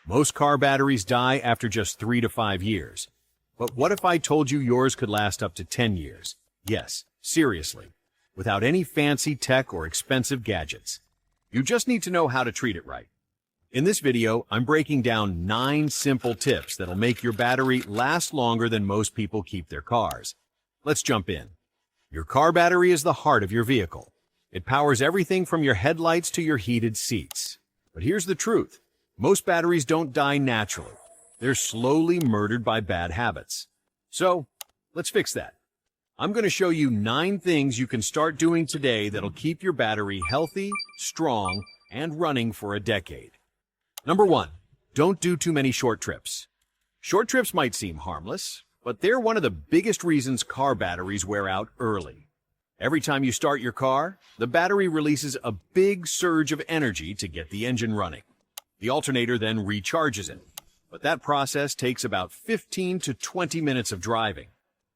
Most car batteries die after just 3 to 5 years. But what if I told you yours could last up to 10 years? Yes, seriously, without any fancy tech or expensive gadgets. You just need to know how to treat it right. In this video, I'm breaking down 9 simple tips that'll make your battery last longer than most people keep their cars. Let's jump in. Your car battery is the heart of your vehicle. It powers everything from your headlights to your heated seats. But here's the truth. Most batteries don't die naturally. They're slowly murdered by bad habits. So, let's fix that. I'm going to show you 9 things you can start doing today that'll keep your battery healthy, strong, and running for a decade. Number 1, don't do too many short trips. Short trips might seem harmless, but they're one of the biggest reasons car batteries wear out early. Every time you start your car, the battery releases a big surge of energy to get the engine running. The alternator then recharges it, but that process takes about 15 to 20 minutes of driving.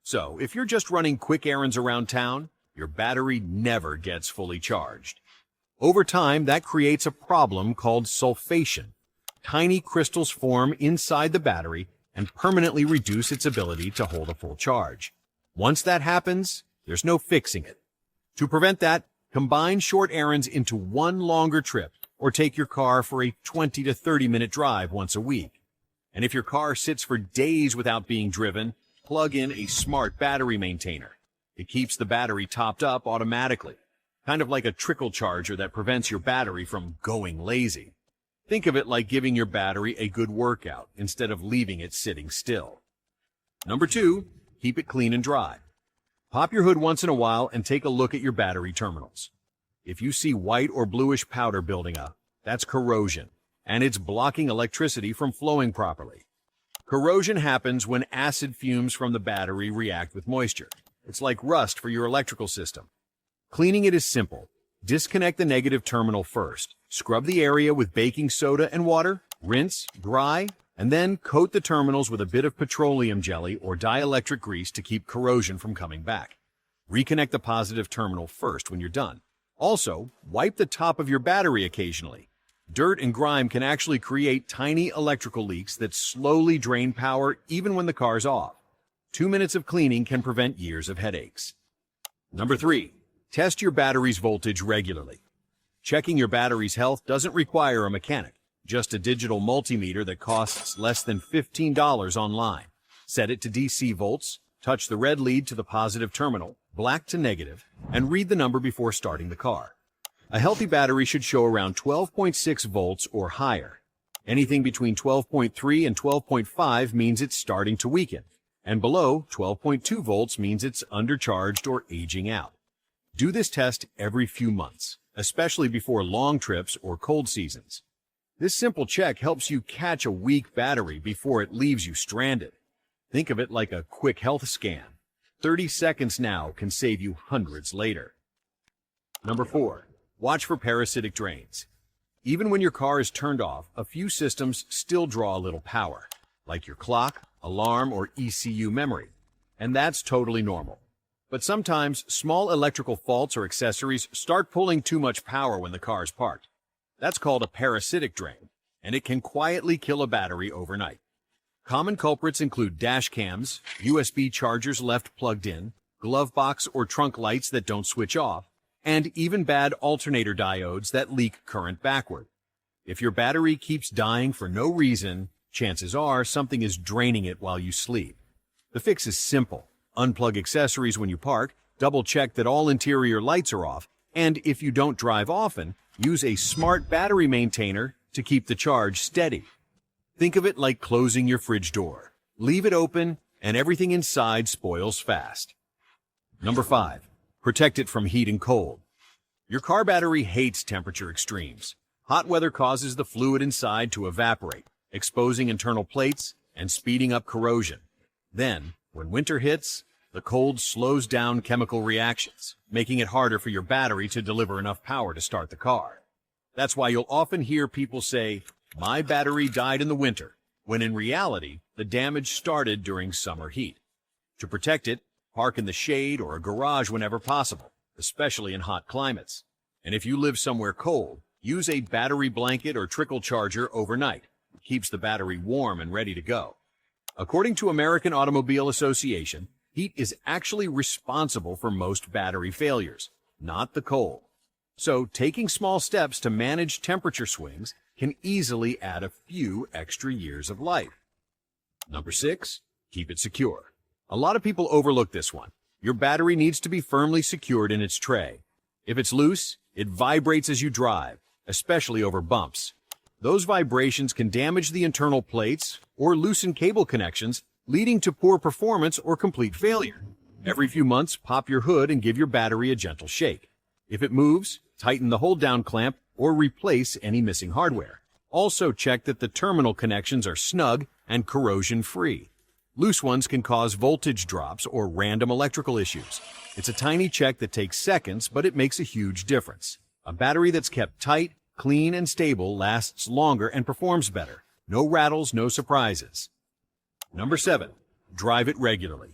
So, if you're just running quick errands around town, your battery never gets fully charged. Over time, that creates a problem called sulfation. Tiny crystals form inside the battery and permanently reduce its ability to hold a full charge. Once that happens, there's no fixing it. To prevent that, combine short errands into one longer trip or take your car for a 20 to 30-minute drive once a week. And if your car sits for days without being driven, plug in a smart battery maintainer. It keeps the battery topped up automatically, kind of like a trickle charger that prevents your battery from going lazy. Think of it like giving your battery a good workout instead of leaving it sitting still. Number 2, keep it clean and dry. Pop your hood once in a while and take a look at your battery terminals. If you see white or bluish powder building up, that's corrosion, and it's blocking electricity from flowing properly. Corrosion happens when acid fumes from the battery react with moisture. It's like rust for your electrical system. Cleaning it is simple. Disconnect the negative terminal first. Scrub the area with baking soda and water, rinse, dry, and then coat the terminals with a bit of petroleum jelly or dielectric grease to keep corrosion from coming back. Reconnect the positive terminal first when you're done. Also, wipe the top of your battery occasionally. Dirt and grime can actually create tiny electrical leaks that slowly drain power even when the car's off. 2 minutes of cleaning can prevent years of headaches. Number 3, test your battery's voltage regularly. Checking your battery's health doesn't require a mechanic, just a digital multimeter that costs less than $15 online. Set it to DC volts, touch the red lead to the positive terminal, black to negative, and read the number before starting the car. A healthy battery should show around 12.6 volts or higher. Anything between 12.3 and 12.5 means it's starting to weaken, and below 12.2 volts means it's undercharged or aging out. Do this test every few months, especially before long trips or cold seasons. This simple check helps you catch a weak battery before it leaves you stranded. Think of it like a quick health scan. 30 seconds now can save you hundreds later. Number 4, watch for parasitic drains. Even when your car is turned off, a few systems still draw a little power, like your clock, alarm, or ECU memory. And that's totally normal. But sometimes, small electrical faults or accessories start pulling too much power when the car is parked. That's called a parasitic drain, and it can quietly kill a battery overnight. Common culprits include dash cams, USB chargers left plugged in, glove box or trunk lights that don't switch off, and even bad alternator diodes that leak current backward. If your battery keeps dying for no reason, chances are something is draining it while you sleep. The fix is simple. Unplug accessories when you park, double-check that all interior lights are off, and if you don't drive often, use a smart battery maintainer to keep the charge steady. Think of it like closing your fridge door. Leave it open, and everything inside spoils fast. Number 5, protect it from heat and cold. Your car battery hates temperature extremes. Hot weather causes the fluid inside to evaporate, exposing internal plates and speeding up corrosion. Then, when winter hits, the cold slows down chemical reactions, making it harder for your battery to deliver enough power to start the car. That's why you'll often hear people say, "My battery died in the winter," when in reality, the damage started during summer heat. To protect it, park in the shade or a garage whenever possible, especially in hot climates. And if you live somewhere cold, use a battery blanket or trickle charger overnight. keeps the battery warm and ready to go. According to American Automobile Association, heat is actually responsible for most battery failures, not the cold. So taking small steps to manage temperature swings can easily add a few extra years of life. Number 6, keep it secure. A lot of people overlook this one. Your battery needs to be firmly secured in its tray. If it's loose, it vibrates as you drive, especially over bumps. Those vibrations can damage the internal plates or loosen cable connections, leading to poor performance or complete failure. Every few months, pop your hood and give your battery a gentle shake. If it moves, tighten the hold-down clamp or replace any missing hardware. Also check that the terminal connections are snug and corrosion-free. Loose ones can cause voltage drops or random electrical issues. It's a tiny check that takes seconds, but it makes a huge difference. A battery that's kept tight, clean, and stable lasts longer and performs better. No rattles, no surprises. Number 7, drive it regularly.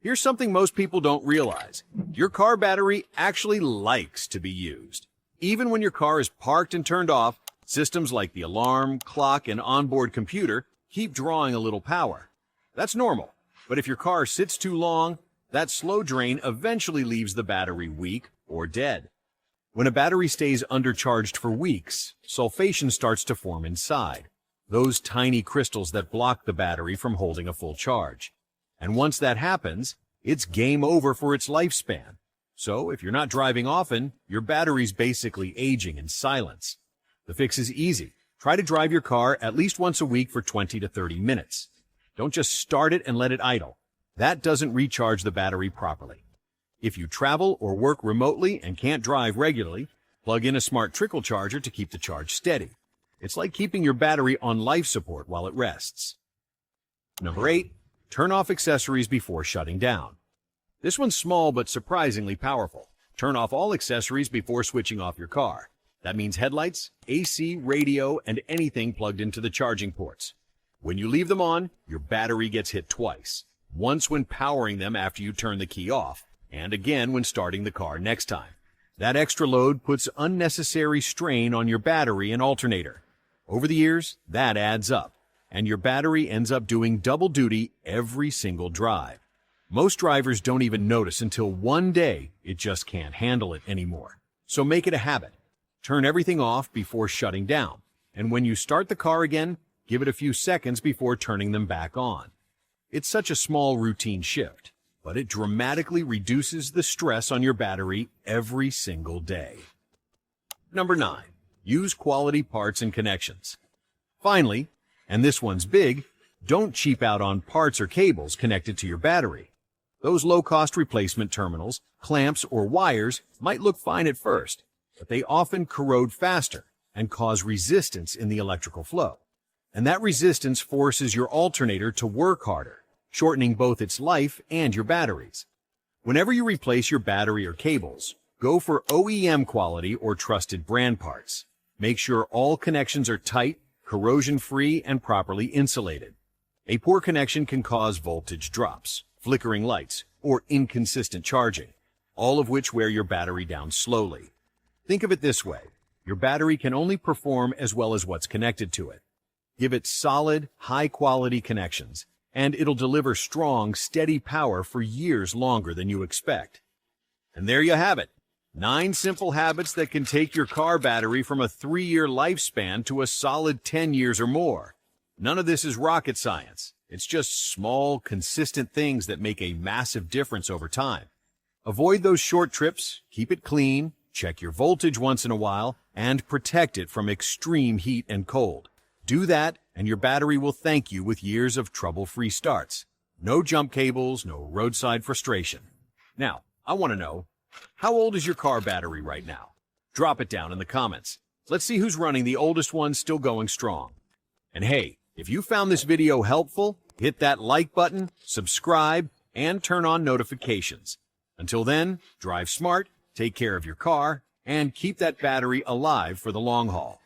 Here's something most people don't realize. Your car battery actually likes to be used. Even when your car is parked and turned off, systems like the alarm, clock, and onboard computer keep drawing a little power. That's normal, but if your car sits too long, that slow drain eventually leaves the battery weak or dead. When a battery stays undercharged for weeks, sulfation starts to form inside, those tiny crystals that block the battery from holding a full charge. And once that happens, it's game over for its lifespan. So if you're not driving often, your battery's basically aging in silence. The fix is easy. Try to drive your car at least once a week for 20 to 30 minutes. Don't just start it and let it idle. That doesn't recharge the battery properly. If you travel or work remotely and can't drive regularly, plug in a smart trickle charger to keep the charge steady. It's like keeping your battery on life support while it rests. Number 8, turn off accessories before shutting down. This one's small but surprisingly powerful. Turn off all accessories before switching off your car. That means headlights, AC, radio, and anything plugged into the charging ports. When you leave them on, your battery gets hit twice. Once when powering them after you turn the key off, and again when starting the car next time. That extra load puts unnecessary strain on your battery and alternator. Over the years, that adds up, and your battery ends up doing double duty every single drive. Most drivers don't even notice until one day it just can't handle it anymore. So make it a habit. Turn everything off before shutting down, and when you start the car again, give it a few seconds before turning them back on. It's such a small routine shift, but it dramatically reduces the stress on your battery every single day. Number 9, use quality parts and connections. Finally, and this one's big, don't cheap out on parts or cables connected to your battery. Those low-cost replacement terminals, clamps, or wires might look fine at first, but they often corrode faster and cause resistance in the electrical flow. And that resistance forces your alternator to work harder, shortening both its life and your batteries. Whenever you replace your battery or cables, go for OEM quality or trusted brand parts. Make sure all connections are tight, corrosion-free, and properly insulated. A poor connection can cause voltage drops, flickering lights, or inconsistent charging, all of which wear your battery down slowly. Think of it this way. Your battery can only perform as well as what's connected to it. Give it solid, high-quality connections, and it'll deliver strong, steady power for years longer than you expect. And there you have it. 9 simple habits that can take your car battery from a 3-year lifespan to a solid 10 years or more. None of this is rocket science. It's just small, consistent things that make a massive difference over time. Avoid those short trips, keep it clean, check your voltage once in a while, and protect it from extreme heat and cold. Do that, and your battery will thank you with years of trouble-free starts. No jump cables, no roadside frustration. Now, I want to know, how old is your car battery right now? Drop it down in the comments. Let's see who's running the oldest one still going strong. And hey, if you found this video helpful, hit that like button, subscribe, and turn on notifications. Until then, drive smart, take care of your car, and keep that battery alive for the long haul.